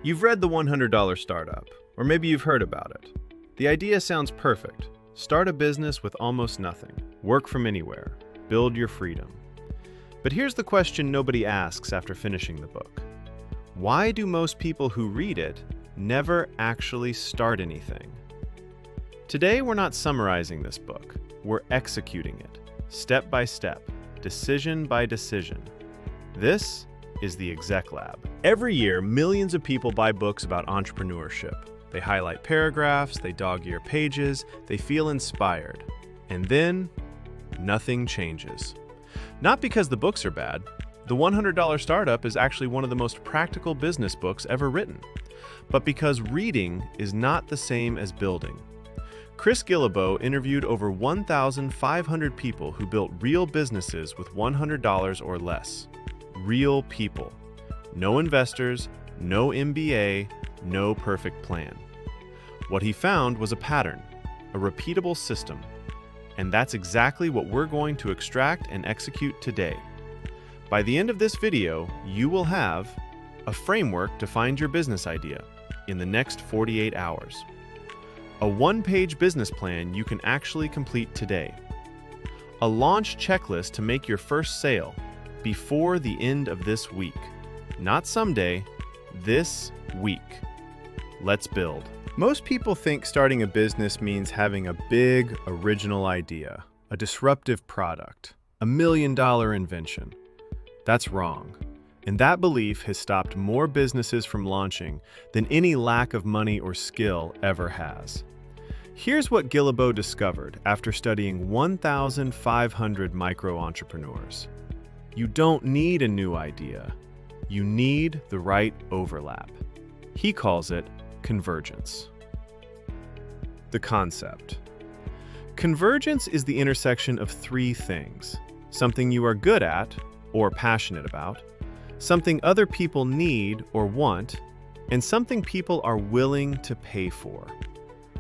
You've read The $100 Startup, or maybe you've heard about it. The idea sounds perfect. Start a business with almost nothing. Work from anywhere. Build your freedom. But here's the question nobody asks after finishing the book. Why do most people who read it never actually start anything? Today, we're not summarizing this book. We're executing it, step by step, decision by decision. This is the Exec Lab. Every year, millions of people buy books about entrepreneurship. They highlight paragraphs, they dog-ear pages, they feel inspired. And then, nothing changes. Not because the books are bad. The $100 Startup is actually one of the most practical business books ever written. But because reading is not the same as building. Chris Guillebeau interviewed over 1,500 people who built real businesses with $100 or less. Real people. No investors, no MBA, no perfect plan. What he found was a pattern, a repeatable system. And that's exactly what we're going to extract and execute today. By the end of this video, you will have a framework to find your business idea in the next 48 hours. A one-page business plan you can actually complete today. A launch checklist to make your first sale before the end of this week. Not someday, this week. Let's build. Most people think starting a business means having a big, original idea, a disruptive product, $1 million invention. That's wrong. And that belief has stopped more businesses from launching than any lack of money or skill ever has. Here's what Guillebeau discovered after studying 1,500 micro-entrepreneurs. You don't need a new idea. You need the right overlap. He calls it convergence. The concept. Convergence is the intersection of three things: something you are good at or passionate about, something other people need or want, and something people are willing to pay for.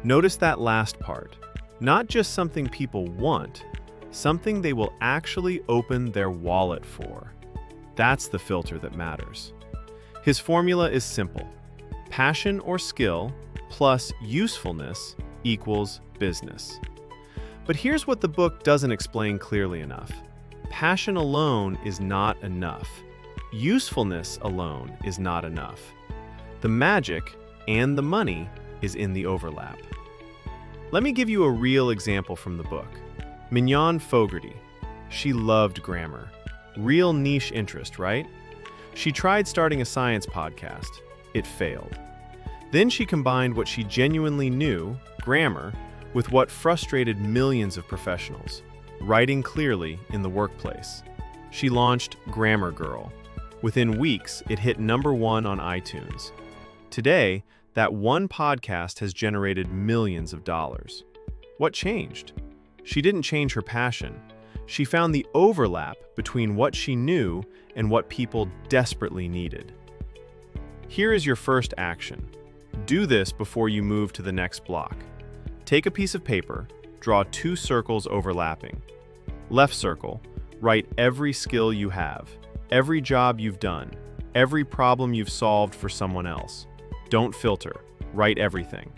Notice that last part. Not just something people want, something they will actually open their wallet for. That's the filter that matters. His formula is simple. Passion or skill plus usefulness equals business. But here's what the book doesn't explain clearly enough. Passion alone is not enough. Usefulness alone is not enough. The magic and the money is in the overlap. Let me give you a real example from the book. Mignon Fogarty. She loved grammar. Real niche interest, right? She tried starting a science podcast. It failed. Then she combined what she genuinely knew, grammar, with what frustrated millions of professionals, writing clearly in the workplace. She launched Grammar Girl. Within weeks, it hit #1 on iTunes. Today, that one podcast has generated millions of dollars. What changed? She didn't change her passion. She found the overlap between what she knew and what people desperately needed. Here is your first action. Do this before you move to the next block. Take a piece of paper, draw 2 circles overlapping. Left circle, write every skill you have, every job you've done, every problem you've solved for someone else. Don't filter, write everything.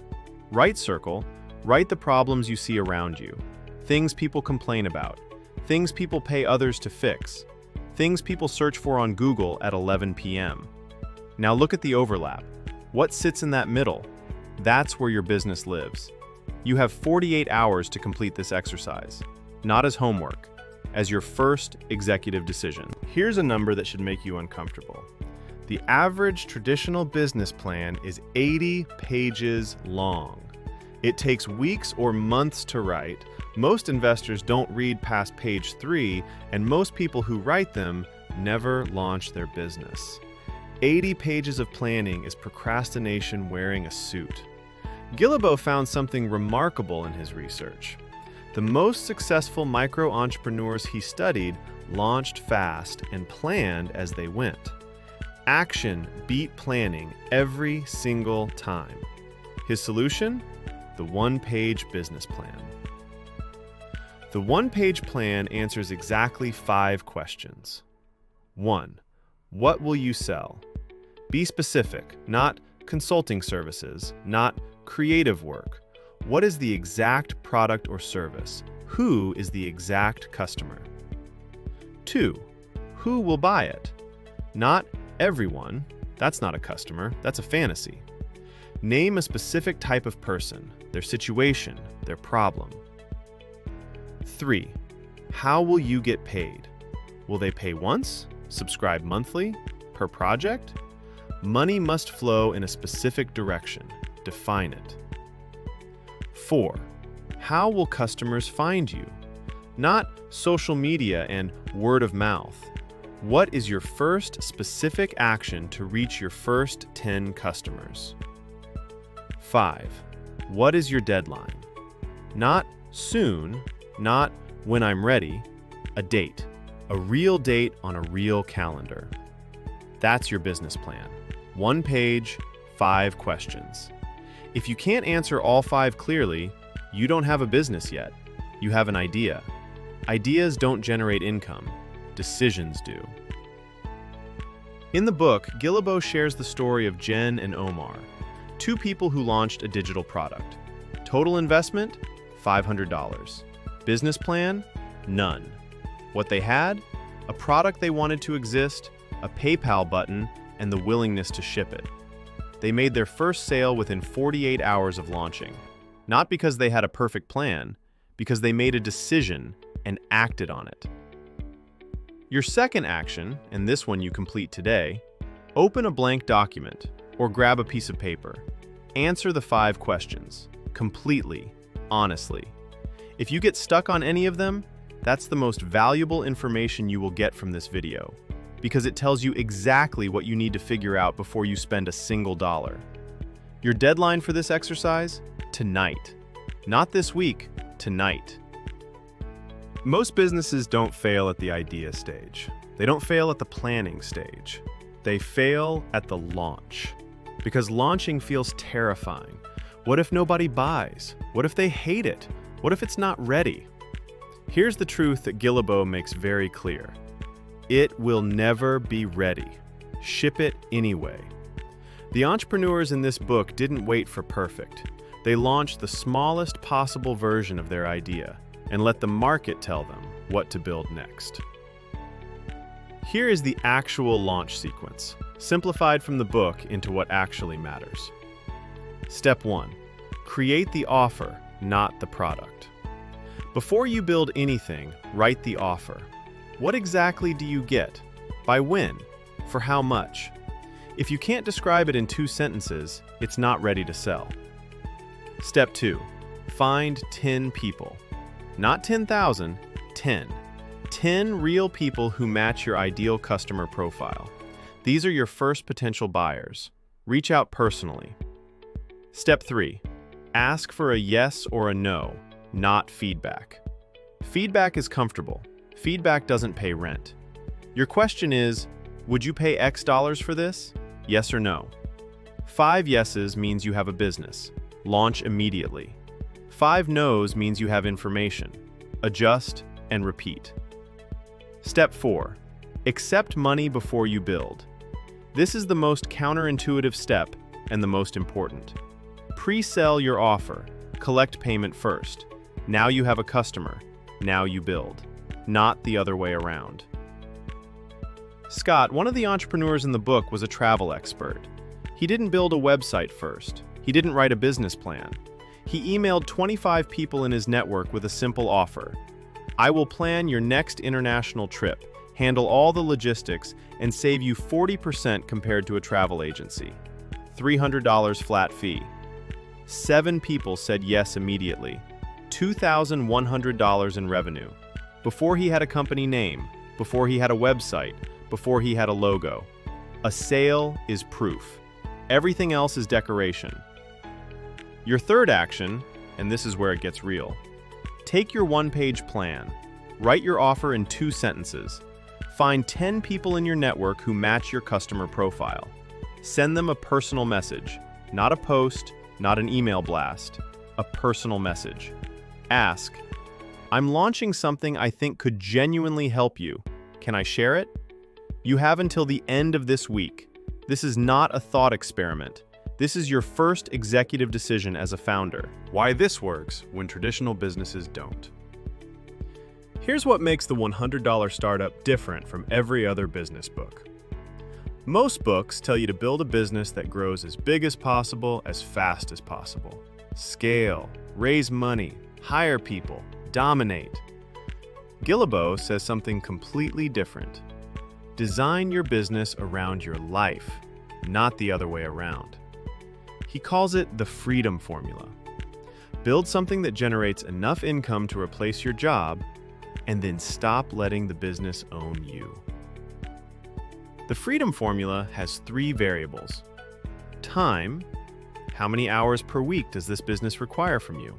Right circle, write the problems you see around you, things people complain about, things people pay others to fix, things people search for on Google at 11 p.m. Now look at the overlap. What sits in that middle? That's where your business lives. You have 48 hours to complete this exercise, not as homework, as your first executive decision. Here's a number that should make you uncomfortable. The average traditional business plan is 80 pages long. It takes weeks or months to write. Most investors don't read past page 3, and most people who write them never launch their business. 80 pages of planning is procrastination wearing a suit. Guillebeau found something remarkable in his research. The most successful micro-entrepreneurs he studied launched fast and planned as they went. Action beat planning every single time. His solution? The one-page business plan. The one-page plan answers exactly 5 questions. 1. What will you sell? Be specific, not consulting services, not creative work. What is the exact product or service? Who is the exact customer? 2. Who will buy it? Not everyone. That's not a customer. That's a fantasy. Name a specific type of person, their situation, their problem. 3. How will you get paid? Will they pay once? Subscribe monthly? Per project? Money must flow in a specific direction. Define it. 4. How will customers find you? Not social media and word of mouth. What is your first specific action to reach your first 10 customers? 5. What is your deadline? Not soon, not when I'm ready, a date. A real date on a real calendar. That's your business plan. 1 page, 5 questions. If you can't answer all 5 clearly, you don't have a business yet. You have an idea. Ideas don't generate income. Decisions do. In the book, Guillebeau shares the story of Jen and Omar, 2 people who launched a digital product. Total investment, $500. Business plan, none. What they had? A product they wanted to exist, a PayPal button, and the willingness to ship it. They made their first sale within 48 hours of launching. Not because they had a perfect plan, because they made a decision and acted on it. Your second action, and this one you complete today, open a blank document or grab a piece of paper. Answer the 5 questions, completely, honestly. If you get stuck on any of them, that's the most valuable information you will get from this video, because it tells you exactly what you need to figure out before you spend a single dollar. Your deadline for this exercise? Tonight. Not this week, tonight. Most businesses don't fail at the idea stage. They don't fail at the planning stage. They fail at the launch. Because launching feels terrifying. What if nobody buys? What if they hate it? What if it's not ready? Here's the truth that Guillebeau makes very clear. It will never be ready. Ship it anyway. The entrepreneurs in this book didn't wait for perfect. They launched the smallest possible version of their idea and let the market tell them what to build next. Here is the actual launch sequence, simplified from the book into what actually matters. Step 1. Create the offer, not the product. Before you build anything, write the offer. What exactly do you get? By when? For how much? If you can't describe it in 2 sentences, it's not ready to sell. Step 2. Find 10 people. Not 10,000, 10. 10 real people who match your ideal customer profile. These are your first potential buyers. Reach out personally. Step 3. Ask for a yes or a no, not feedback. Feedback is comfortable. Feedback doesn't pay rent. Your question is, would you pay X dollars for this? Yes or no? 5 yeses means you have a business. Launch immediately. 5 no's means you have information. Adjust and repeat. Step 4. Accept money before you build. This is the most counterintuitive step and the most important. Pre-sell your offer. Collect payment first. Now you have a customer. Now you build. Not the other way around. Scott, one of the entrepreneurs in the book, was a travel expert. He didn't build a website first. He didn't write a business plan. He emailed 25 people in his network with a simple offer. I will plan your next international trip, handle all the logistics, and save you 40% compared to a travel agency. $300 flat fee. 7 people said yes immediately. $2,100 in revenue. Before he had a company name, before he had a website, before he had a logo. A sale is proof. Everything else is decoration. Your third action, and this is where it gets real. Take your 1-page plan. Write your offer in 2 sentences. Find 10 people in your network who match your customer profile. Send them a personal message, not a post, not an email blast, a personal message. Ask, I'm launching something I think could genuinely help you. Can I share it? You have until the end of this week. This is not a thought experiment. This is your first executive decision as a founder. Why this works when traditional businesses don't. Here's what makes the $100 Startup different from every other business book. Most books tell you to build a business that grows as big as possible, as fast as possible. Scale, raise money, hire people, dominate. Guillebeau says something completely different. Design your business around your life, not the other way around. He calls it the freedom formula. Build something that generates enough income to replace your job, and then stop letting the business own you. The freedom formula has 3 variables. Time. How many hours per week does this business require from you?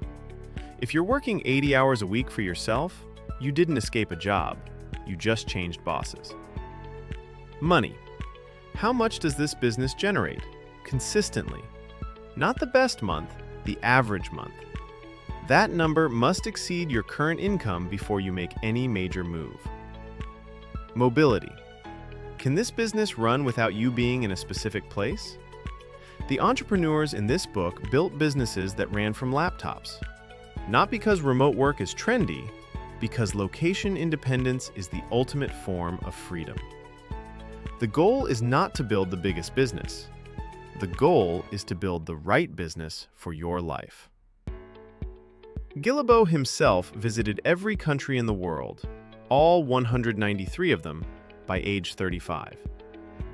If you're working 80 hours a week for yourself, you didn't escape a job. You just changed bosses. Money. How much does this business generate? Consistently. Not the best month, the average month. That number must exceed your current income before you make any major move. Mobility. Can this business run without you being in a specific place? The entrepreneurs in this book built businesses that ran from laptops. Not because remote work is trendy, because location independence is the ultimate form of freedom. The goal is not to build the biggest business. The goal is to build the right business for your life. Guillebeau himself visited every country in the world, all 193 of them, by age 35,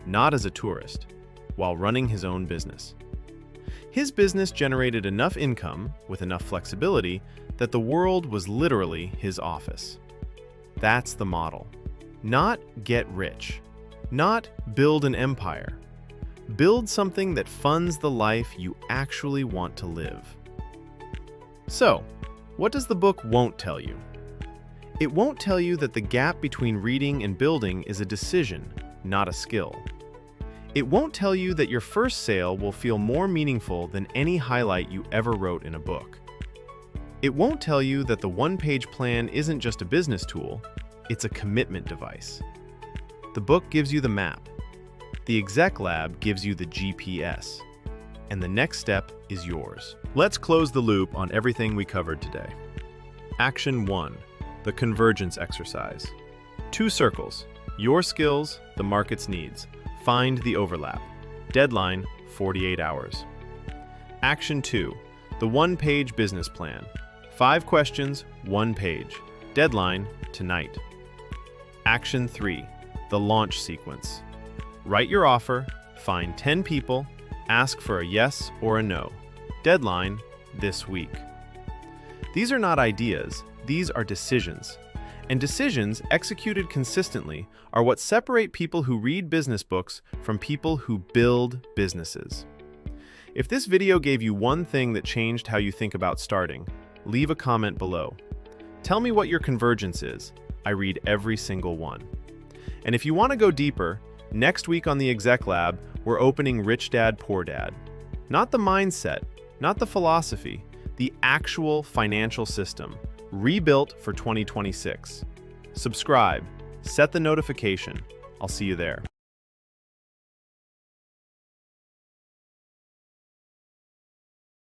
not as a tourist, while running his own business. His business generated enough income, with enough flexibility, that the world was literally his office. That's the model. Not get rich. Not build an empire. Build something that funds the life you actually want to live. So, what does the book won't tell you? It won't tell you that the gap between reading and building is a decision, not a skill. It won't tell you that your first sale will feel more meaningful than any highlight you ever wrote in a book. It won't tell you that the one-page plan isn't just a business tool, it's a commitment device. The book gives you the map. The Exec Lab gives you the GPS. And the next step is yours. Let's close the loop on everything we covered today. Action 1. The convergence exercise. 2 circles. Your skills, the market's needs. Find the overlap. Deadline, 48 hours. Action 2. The one-page business plan. 5 questions, 1 page. Deadline, tonight. Action 3. The launch sequence. Write your offer, find 10 people, ask for a yes or a no. Deadline, this week. These are not ideas, these are decisions. And decisions, executed consistently, are what separate people who read business books from people who build businesses. If this video gave you one thing that changed how you think about starting, leave a comment below. Tell me what your convergence is. I read every single one. And if you want to go deeper, next week on the Exec Lab, we're opening Rich Dad, Poor Dad. Not the mindset, not the philosophy, the actual financial system, rebuilt for 2026. Subscribe, set the notification. I'll see you there.